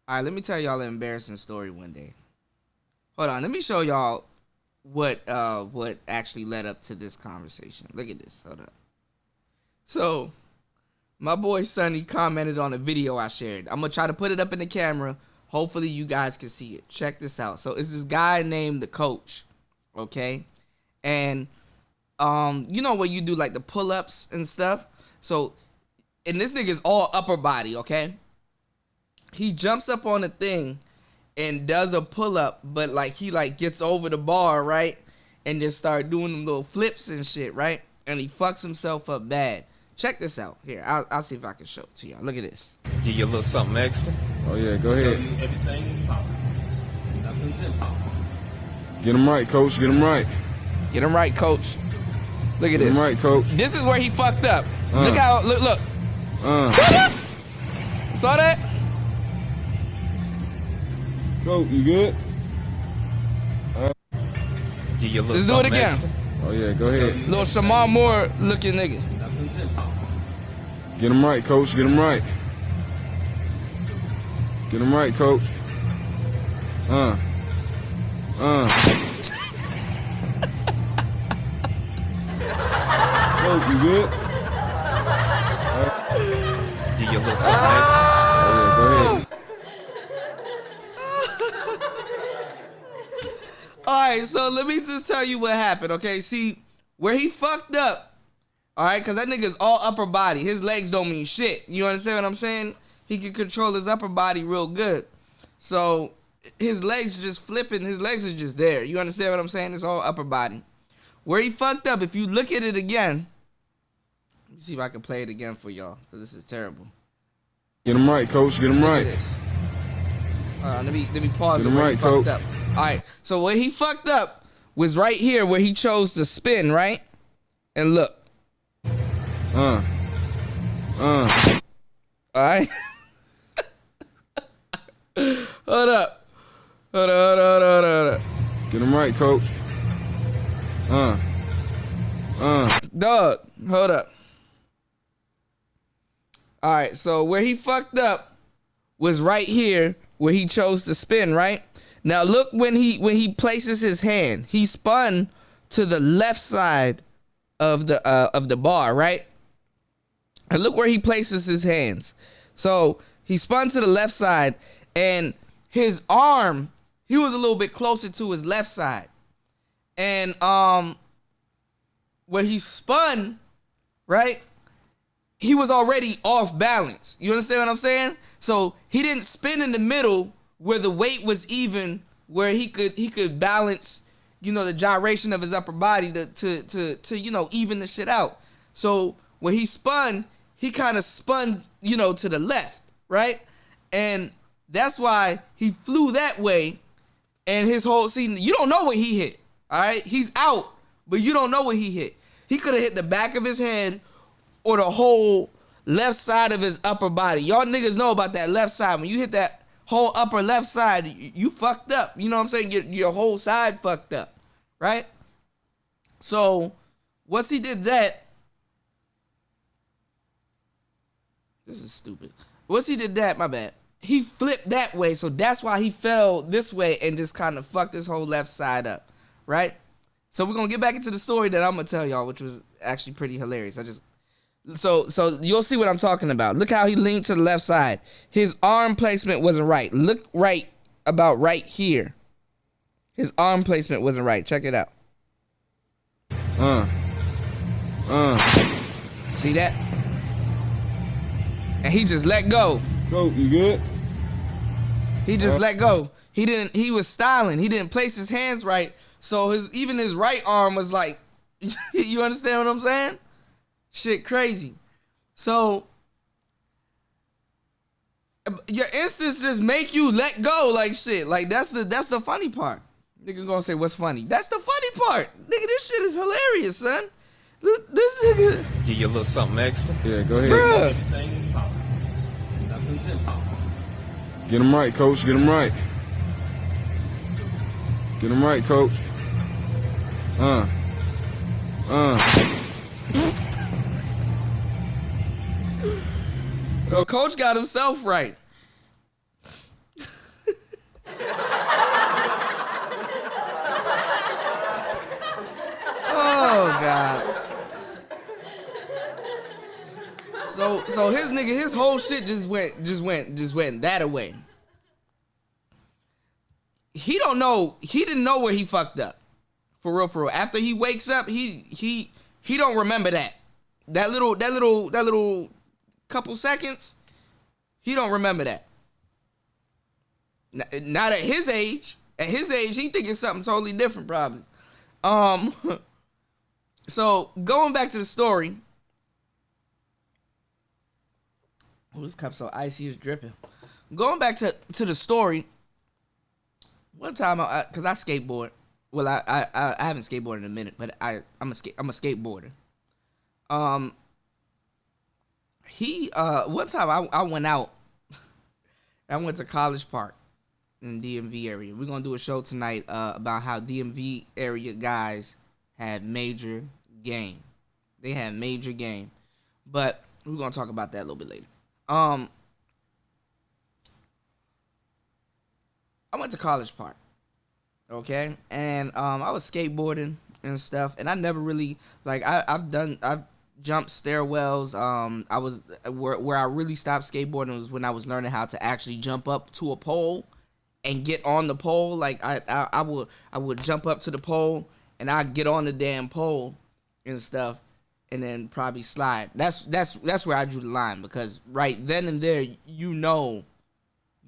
All right, let me tell y'all an embarrassing story one day. Hold on, let me show y'all what actually led up to this conversation. Look at this. Hold up. So, my boy Sonny commented on a video I shared. I'm gonna try to put it up in the camera. Hopefully you guys can see it. Check this out. So it's this guy named the Coach, okay? And you know when you do like the pull-ups and stuff. So, and this nigga's all upper body, okay? He jumps up on the thing and does a pull-up, but like he like gets over the bar, right? And just start doing them little flips and shit, right? And he fucks himself up bad. Check this out. Here, I'll see if I can show it to y'all. Look at this. Give you a little something extra. Oh yeah, go ahead. Everything is possible. Nothing's impossible. Get him right, coach. Get him right. Get him right, coach. Look at this. Get him right, coach. This is where he fucked up. Look how, look. Saw that? Coach, you good? Give you a little Let's do it again. Extra. Oh yeah, go ahead. Little Shamar Moore looking nigga. Nothing's impossible. Get him right, coach. Get him right. Get him right, coach. Coach, you good? Give you a little something extra. Oh yeah, go ahead. Alright, so let me just tell you what happened, okay? See, where he fucked up, alright, because that nigga's all upper body. His legs don't mean shit. You understand what I'm saying? He can control his upper body real good. So, his legs are just flipping. His legs are just there. You understand what I'm saying? It's all upper body. Where he fucked up, if you look at it again, let me see if I can play it again for y'all, because this is terrible. Get him right, coach. Get him Look right. at this. Let me pause Get it him where he right, fucked coach. up. All right, so where he fucked up was right here where he chose to spin, right? And look. All right. Hold up. Hold up. Get him right, coach. Dog, hold up. All right, so where he fucked up was right here where he chose to spin, right? Now look when he places his hand, he spun to the left side of the bar, right? And look where he places his hands. So he spun to the left side, and his arm, he was a little bit closer to his left side. And where he spun, right? He was already off balance. You understand what I'm saying? So he didn't spin in the middle where the weight was even, where he could balance, you know, the gyration of his upper body to you know, even the shit out. So when he spun, he kind of spun, you know, to the left, right? And that's why he flew that way. And his whole scene, you don't know what he hit, all right? He's out, but you don't know what he hit. He could have hit the back of his head or the whole left side of his upper body. Y'all niggas know about that left side. When you hit that whole upper left side, you fucked up. You know what I'm saying? Your whole side fucked up, right? So once he did that, this is stupid. Once he did that, my bad, he flipped that way. So that's why he fell this way and just kind of fucked his whole left side up, right? So we're going to get back into the story that I'm going to tell y'all, which was actually pretty hilarious. So you'll see what I'm talking about. Look how he leaned to the left side. His arm placement wasn't right. Look right about right here. His arm placement wasn't right. Check it out. See that? And he just let go. Coach, you good? He just let go. He was styling. He didn't place his hands right. So even his right arm was like, you understand what I'm saying? Shit crazy. So your instincts just make you let go like shit. Like that's the funny part. Nigga gonna say what's funny. That's the funny part. Nigga, this shit is hilarious, son. This nigga. Give you a little something extra. Yeah, go ahead. Bruh. Everything is possible. Nothing's impossible. Get him right, coach. Get him right. Get him right, coach. Coach got himself right. nigga, his whole shit just went that away. He didn't know where he fucked up. For real. After he wakes up, he don't remember that. That little couple seconds, he don't remember that. Not at his age. At his age, he thinking something totally different, probably. So going back to the story. Oh, this cup's so icy, it's dripping. Going back to the story. One time, cause I skateboard. Well, I haven't skateboarded in a minute, but I'm a skateboarder. One time I went out. I went to College Park in the DMV area. We're gonna do a show tonight about how DMV area guys had major game. They had major game, but we're gonna talk about that a little bit later. I went to College Park, okay, and I was skateboarding and stuff, and I never really I've jumped stairwells. I was where I really stopped skateboarding was when I was learning how to actually jump up to a pole and get on the pole. Like I would jump up to the pole and I'd get on the damn pole and stuff, and then probably slide. That's where I drew the line, because right then and there, you know,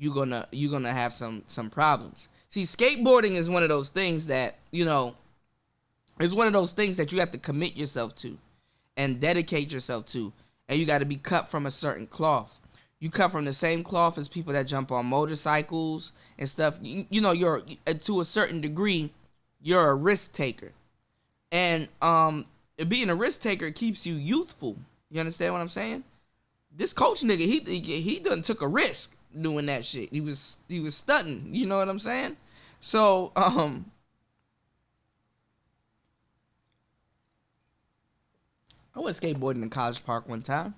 you're gonna have some problems. See, skateboarding is one of those things that, you know, it's one of those things that you have to commit yourself to and dedicate yourself to, and you got to be cut from a certain cloth. You cut from the same cloth as people that jump on motorcycles and stuff. You know, you're, to a certain degree, you're a risk taker, and being a risk taker keeps you youthful. You understand what I'm saying? This coach nigga, he done took a risk doing that shit. He was stunting. You know what I'm saying? So I went skateboarding in College Park one time.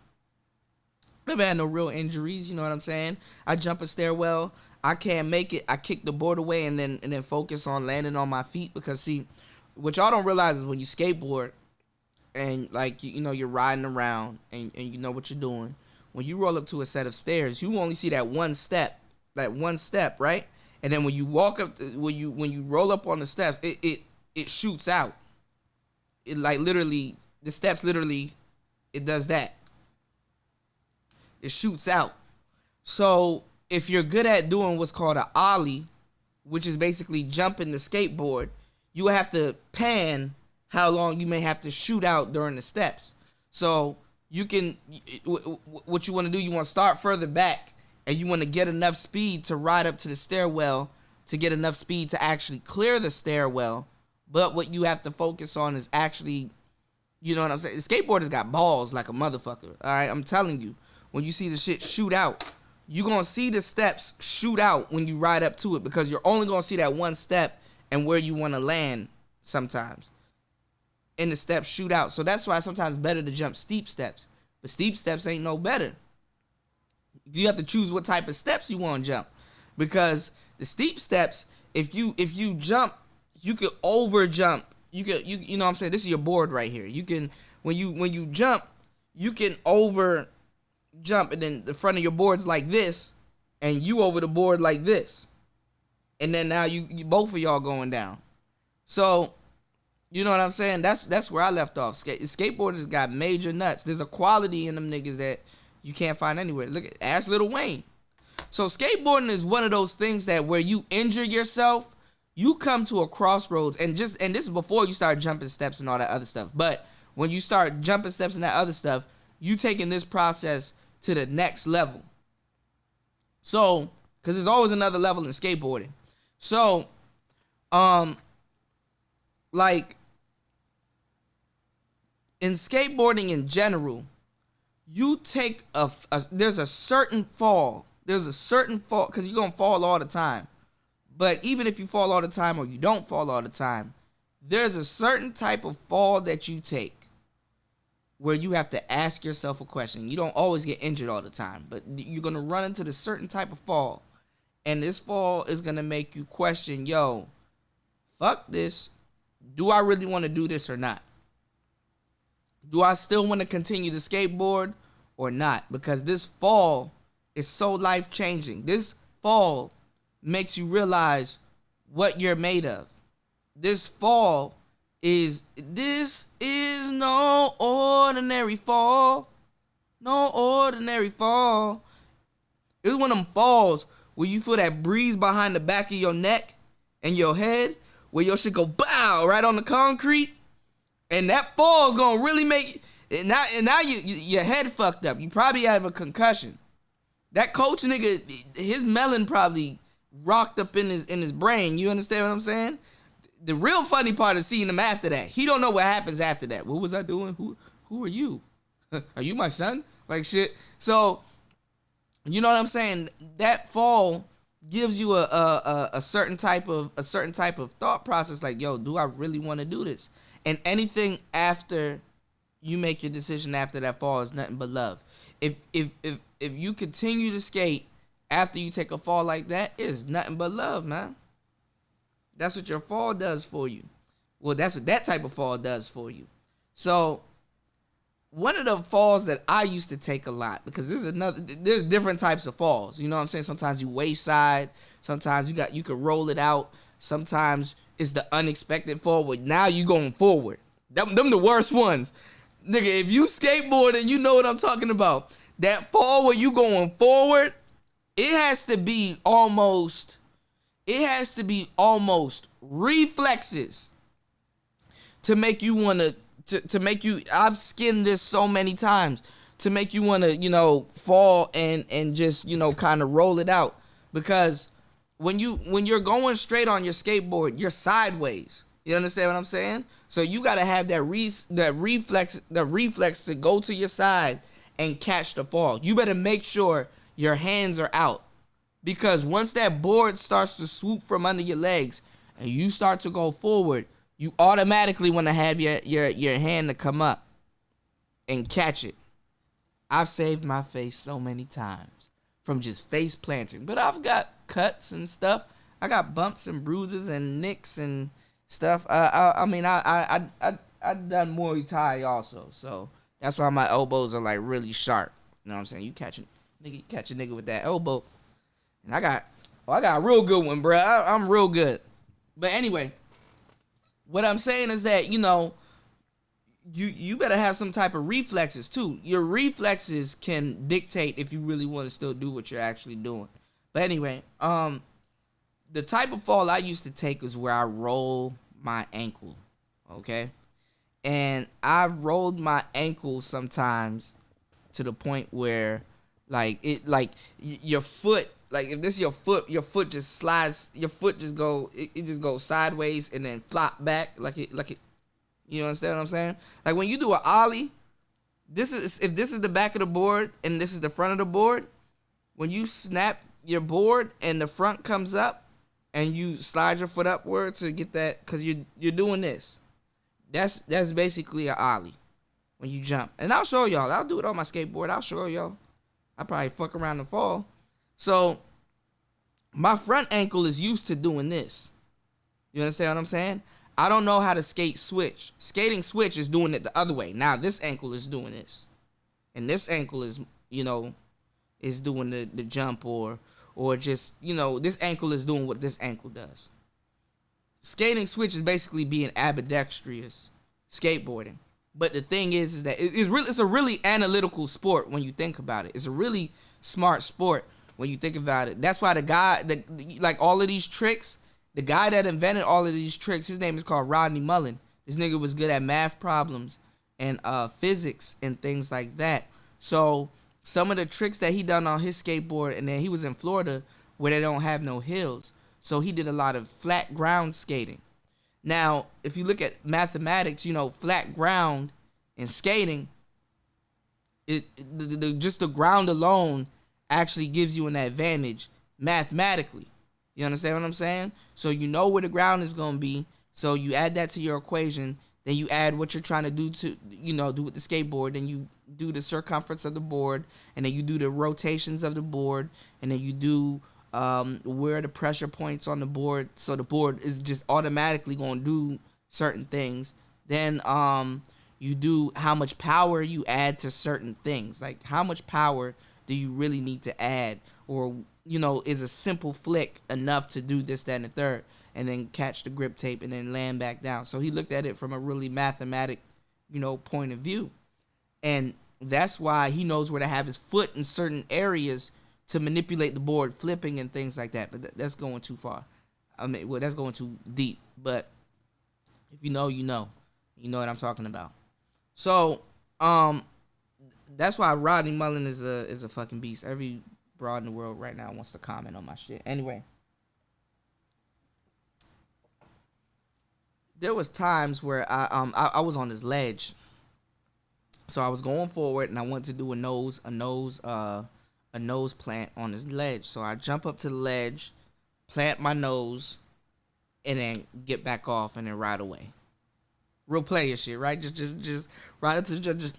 Never had no real injuries. You know what I'm saying? I jump a stairwell. I can't make it. I kick the board away and then focus on landing on my feet, because see, what y'all don't realize is when you skateboard and like you know you're riding around and you know what you're doing. When you roll up to a set of stairs, you only see that one step, right? And then when you walk up, when you roll up on the steps, it shoots out. It like literally, the steps literally, it does that. It shoots out. So if you're good at doing what's called an ollie, which is basically jumping the skateboard, you have to pan how long you may have to shoot out during the steps. So you can, what you want to do, you want to start further back, and you want to get enough speed to ride up to the stairwell, to get enough speed to actually clear the stairwell. But what you have to focus on is actually, you know what I'm saying? The skateboarder's got balls like a motherfucker. All right, I'm telling you, when you see the shit shoot out, you're going to see the steps shoot out when you ride up to it, because you're only going to see that one step and where you want to land sometimes. And the steps shoot out. So that's why sometimes it's better to jump steep steps. But steep steps ain't no better. You have to choose what type of steps you want to jump. Because the steep steps, if you jump, you could over jump. You know what I'm saying? This is your board right here. You can, when you jump, you can over jump, and then the front of your board's like this, and you over the board like this. And then now you both of y'all going down. So, you know what I'm saying? That's where I left off. Skateboarders got major nuts. There's a quality in them niggas that you can't find anywhere. Ask Lil Wayne. So skateboarding is one of those things that where you injure yourself, you come to a crossroads, and this is before you start jumping steps and all that other stuff. But when you start jumping steps and that other stuff, you taking this process to the next level. So, because there's always another level in skateboarding. So, like, in skateboarding in general, you take there's a certain fall, because you're going to fall all the time. But even if you fall all the time or you don't fall all the time, there's a certain type of fall that you take where you have to ask yourself a question. You don't always get injured all the time, but you're going to run into the certain type of fall. And this fall is going to make you question, yo, fuck this. Do I really want to do this or not? Do I still want to continue to skateboard, or not, because this fall is so life changing. This fall makes you realize what you're made of. This is no ordinary fall. No ordinary fall. It's one of them falls where you feel that breeze behind the back of your neck and your head, where your shit go bow right on the concrete, and that fall's gonna really make and now your head fucked up. You probably have a concussion. That coach nigga, his melon probably rocked up in his brain. You understand what I'm saying? The real funny part is seeing him after that. He don't know what happens after that. What was I doing? Who are you? Are you my son? Like shit. So, you know what I'm saying? That fall gives you a certain type of thought process. Like, yo, do I really want to do this? And anything after you make your decision after that fall is nothing but love. If you continue to skate after you take a fall like that, it's nothing but love, man. That's what your fall does for you. Well, that's what that type of fall does for you. So, one of the falls that I used to take a lot, because there's different types of falls. You know what I'm saying? Sometimes you wayside, sometimes you can roll it out. Sometimes it's the unexpected forward. Now you going forward. Them the worst ones. Nigga, if you skateboard and you know what I'm talking about, that fall where you going forward, it has to be almost reflexes to make you want to make you, I've skinned this so many times, to make you want to, fall and just, kind of roll it out. Because when you're going straight on your skateboard, you're sideways. You understand what I'm saying? So you got to have that reflex to go to your side and catch the fall. You better make sure your hands are out. Because once that board starts to swoop from under your legs and you start to go forward, you automatically want to have your hand to come up and catch it. I've saved my face so many times from just face planting. But I've got cuts and stuff. I got bumps and bruises and nicks and stuff. I done Muay Thai also. So that's why my elbows are like really sharp. You know what I'm saying? You catch a nigga with that elbow. And I got a real good one, bro. I'm real good. But anyway, what I'm saying is that, you better have some type of reflexes too. Your reflexes can dictate if you really want to still do what you're actually doing. But anyway, the type of fall I used to take is where I roll my ankle, okay? And I've rolled my ankle sometimes to the point where, your foot, if this is your foot just slides, your foot just it just goes sideways and then flop back like it. You understand what I'm saying? Like when you do an ollie, if this is the back of the board and this is the front of the board, when you snap your board and the front comes up and you slide your foot upward to get that, because you're doing this. That's basically an ollie when you jump. And I'll show y'all. I'll do it on my skateboard. I'll show y'all. I probably fuck around and fall. So my front ankle is used to doing this. You understand what I'm saying? I don't know how to skate switch. Skating switch is doing it the other way. Now this ankle is doing this. And this ankle is, is doing the jump or just, this ankle is doing what this ankle does. Skating switch is basically being ambidextrous skateboarding. But the thing is that it's a really analytical sport when you think about it. It's a really smart sport when you think about it. That's why the guy like all of these tricks, the guy that invented all of these tricks, his name is called Rodney Mullen. This nigga was good at math problems and physics and things like that. So some of the tricks that he done on his skateboard, and then he was in Florida where they don't have no hills. So he did a lot of flat ground skating. Now, if you look at mathematics, flat ground and skating, just the ground alone actually gives you an advantage mathematically. You understand what I'm saying? So you know where the ground is going to be. So you add that to your equation. Then you add what you're trying to do to, do with the skateboard. Then you do the circumference of the board. And then you do the rotations of the board. And then you do where are the pressure points on the board. So the board is just automatically going to do certain things. Then You do how much power you add to certain things. Like, how much power do you really need to add? Or, is a simple flick enough to do this, that, and the third, and then catch the grip tape and then land back down. So he looked at it from a really mathematic, point of view. And that's why he knows where to have his foot in certain areas to manipulate the board, flipping and things like that. But that's going too far. That's going too deep. But if you know, you know. You know what I'm talking about. So, that's why Rodney Mullen is a fucking beast. Every broad in the world right now wants to comment on my shit. Anyway, there was times where I was on this ledge. So I was going forward and I wanted to do a nose plant on this ledge. So I jump up to the ledge, plant my nose, and then get back off and then ride away. Real player shit, right? Just ride up to the just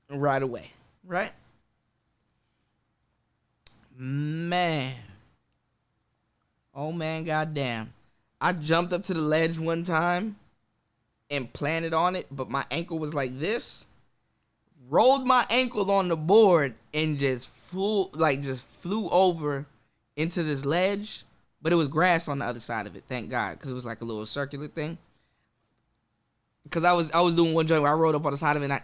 ride away, right? Man. Oh man, goddamn. I jumped up to the ledge one time and planted on it, but my ankle was like this. Rolled my ankle on the board and just flew over into this ledge, but it was grass on the other side of it, thank God, because it was like a little circular thing. Because I was doing one joint where I rolled up on the side of it and I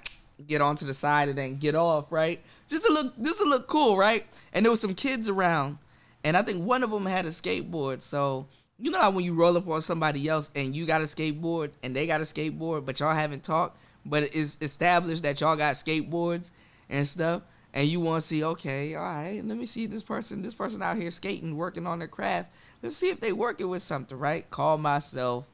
get onto the side and then get off, right? Just to look cool, right? And there was some kids around, and I think one of them had a skateboard, so you know how when you roll up on somebody else and you got a skateboard and they got a skateboard, but y'all haven't talked, but it's established that y'all got skateboards and stuff, and you want to see, okay, all right, let me see this person out here skating, working on their craft. Let's see if they working with something, right? Call myself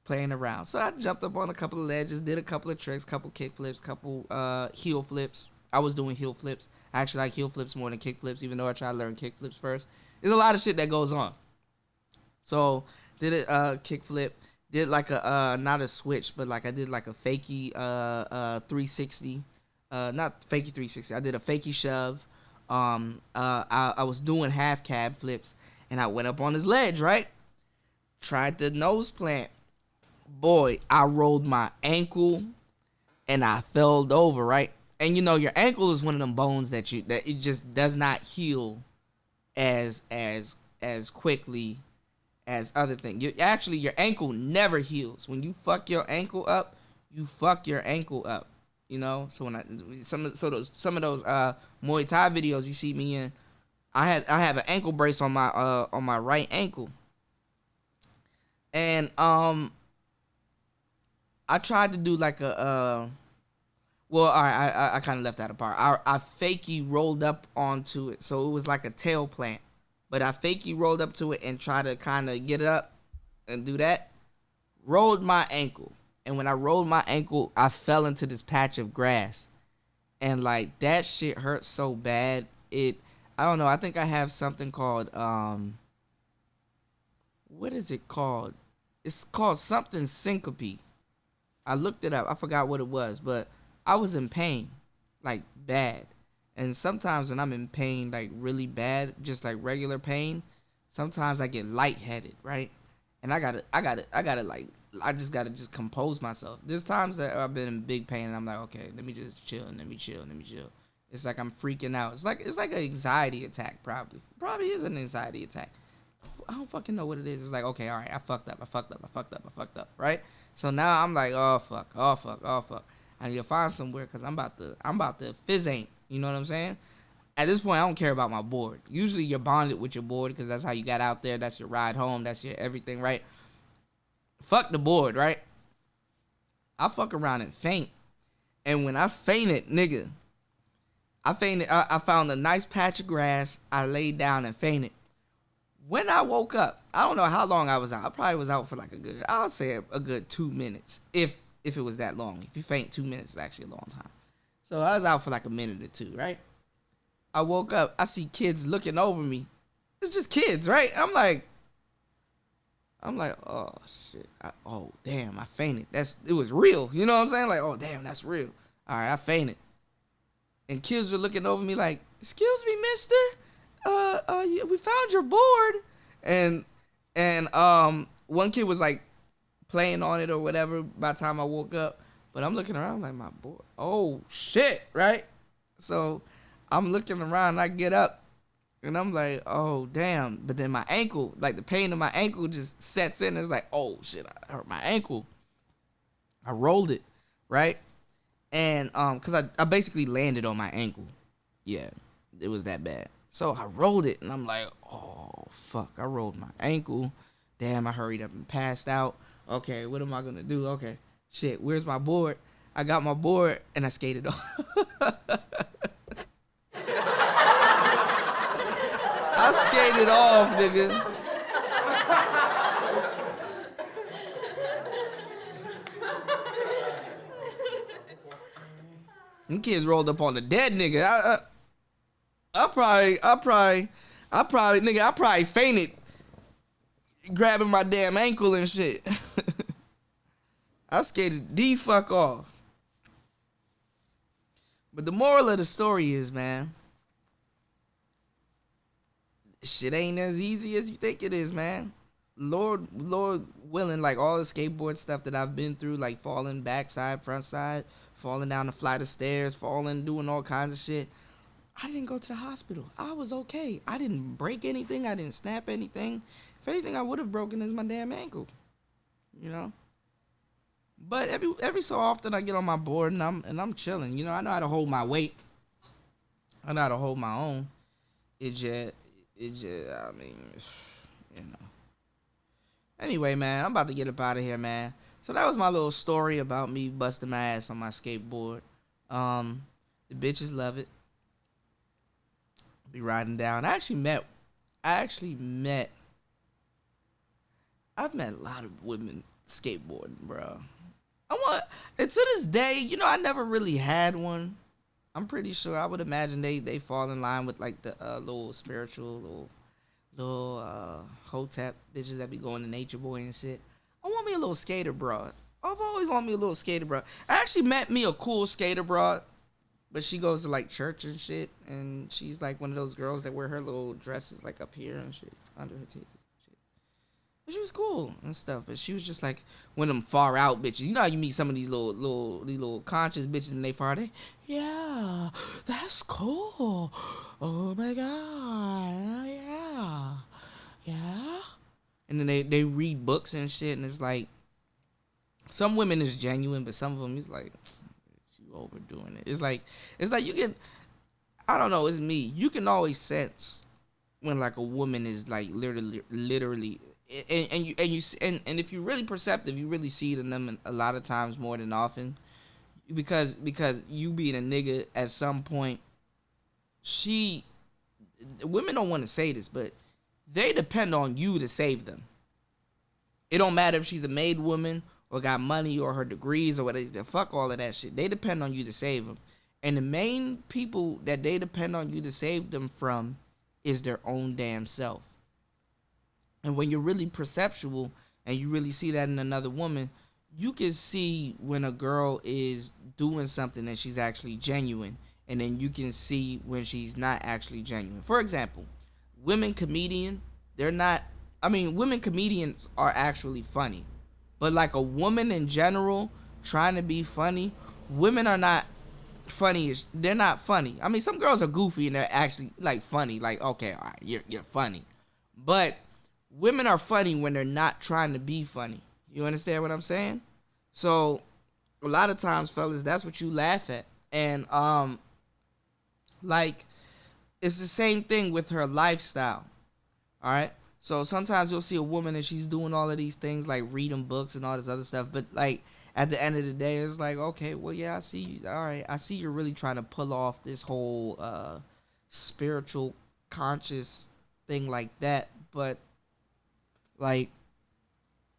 playing around. So I jumped up on a couple of ledges, did a couple of tricks, couple kick flips, couple heel flips. I was doing heel flips. I actually like heel flips more than kick flips, even though I try to learn kick flips first. There's a lot of shit that goes on. So did a kick flip, did like a not a switch, but like I did like a fakie 360, not fakie 360. I did a fakie shove. I was doing half cab flips, and I went up on this ledge, right? Tried the nose plant. Boy, I rolled my ankle, and I fell over, right? And your ankle is one of them bones that it just does not heal as quickly as other things. Your ankle never heals. When you fuck your ankle up, you fuck your ankle up. So when some of those Muay Thai videos you see me in, I have an ankle brace on my right ankle, and I tried to do like a well, all right, I kind of left that apart. I fakey rolled up onto it, so it was like a tail plant. But I fakey rolled up to it and tried to kind of get it up and do that. Rolled my ankle. And when I rolled my ankle, I fell into this patch of grass. And like that shit hurt so bad. I don't know. I think I have something called, what is it called? It's called something syncope. I looked it up. I forgot what it was, but I was in pain, like bad. And sometimes when I'm in pain, like really bad, just like regular pain, sometimes I get lightheaded, right? And I just gotta compose myself. There's times that I've been in big pain and I'm like, okay, let me just chill. It's like I'm freaking out. It's like an anxiety attack, probably. Probably is an anxiety attack. I don't fucking know what it is. It's like, okay, all right, I fucked up, right? So now I'm like, oh fuck. I need to find somewhere because I'm about to fizz ain't. You know what I'm saying? At this point, I don't care about my board. Usually you're bonded with your board because that's how you got out there. That's your ride home. That's your everything, right? Fuck the board, right? I fuck around and faint. And when I fainted, nigga, I found a nice patch of grass. I laid down and fainted. When I woke up, I don't know how long I was out. I probably was out for like I'll say a good 2 minutes. If it was that long. If you faint 2 minutes, it's actually a long time. So I was out for like a minute or two, right? I woke up. I see kids looking over me. It's just kids, right? I'm like, oh shit. Oh damn, I fainted. It was real. You know what I'm saying? Like, oh damn, that's real. All right, I fainted. And kids were looking over me like, excuse me, mister. We found your board. And one kid was like playing on it or whatever by the time I woke up. But I'm looking around like, my board. Oh shit, right? So I'm looking around, I get up and I'm like, oh damn. But then my ankle, like the pain in my ankle just sets in. It's like, oh shit, I hurt my ankle. I rolled it, right? And cause I basically landed on my ankle. Yeah, it was that bad. So I rolled it and I'm like, oh fuck, I rolled my ankle. Damn, I hurried up and passed out. Okay, what am I gonna do? Okay, shit, where's my board? I got my board and I skated off. I skated off, nigga. Them kids rolled up on the dead nigga. I probably fainted grabbing my damn ankle and shit. I skated the fuck off. But the moral of the story is, man, shit ain't as easy as you think it is, man. Lord willing, like all the skateboard stuff that I've been through, like falling backside, front side, falling down the flight of stairs, falling, doing all kinds of shit. I didn't go to the hospital. I was okay. I didn't break anything. I didn't snap anything. If anything, I would have broken is my damn ankle. You know? But every so often I get on my board and I'm chilling. You know, I know how to hold my weight. I know how to hold my own. It just I mean, you know. Anyway, man, I'm about to get up out of here, man. So that was my little story about me busting my ass on my skateboard. The bitches love it. Be riding down. I've met a lot of women skateboarding, bro. And to this day, you know, I never really had one. I'm pretty sure I would imagine they fall in line with like the little spiritual little hotep bitches that be going to Nature Boy and shit. I want me a little skater broad. I've always wanted me a little skater broad. I actually met me a cool skater broad, but she goes to like church and shit, and she's like one of those girls that wear her little dresses like up here and shit under her titties. She was cool and stuff, but she was just like one of them far out bitches. You know how you meet some of these little conscious bitches and they far out. Yeah, that's cool. Oh my god, yeah. And then they read books and shit, and it's like some women is genuine, but some of them is like you overdoing it. It's like you can, I don't know, it's me. You can always sense when like a woman is like literally. And if you're really perceptive, you really see it in them a lot of times more than often, because you being a nigga at some point, women don't want to say this, but they depend on you to save them. It don't matter if she's a made woman or got money or her degrees or whatever. Fuck all of that shit. They depend on you to save them, and the main people that they depend on you to save them from is their own damn self. And when you're really perceptual and you really see that in another woman, you can see when a girl is doing something and she's actually genuine. And then you can see when she's not actually genuine. For example, women comedians are actually funny. But like a woman in general trying to be funny, women are not funny. They're not funny. I mean, some girls are goofy and they're actually like funny. Like, okay, all right, you're funny. But women are funny when they're not trying to be funny. You understand what I'm saying? So a lot of times, fellas, that's what you laugh at. And like it's the same thing with her lifestyle. All right? So sometimes you'll see a woman and she's doing all of these things like reading books and all this other stuff, but like at the end of the day it's like, okay, well, yeah, I see you. All right, I see you're really trying to pull off this whole spiritual conscious thing like that, but like,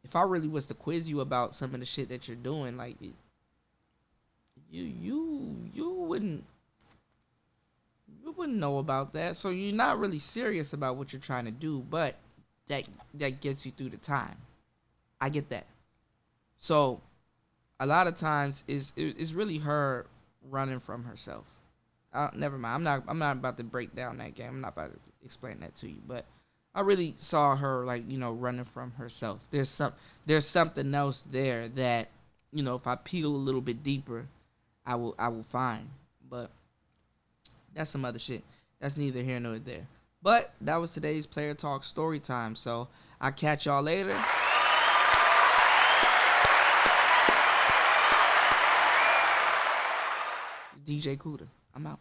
if I really was to quiz you about some of the shit that you're doing, like, you wouldn't know about that. So you're not really serious about what you're trying to do, but that gets you through the time. I get that. So a lot of times it's really her running from herself. Never mind. I'm not about to break down that game. I'm not about to explain that to you, but I really saw her like, running from herself. There's something else there that, if I peel a little bit deeper, I will find. But that's some other shit. That's neither here nor there. But that was today's Player Talk story time. So I'll catch y'all later. It's DJ Kuda. I'm out.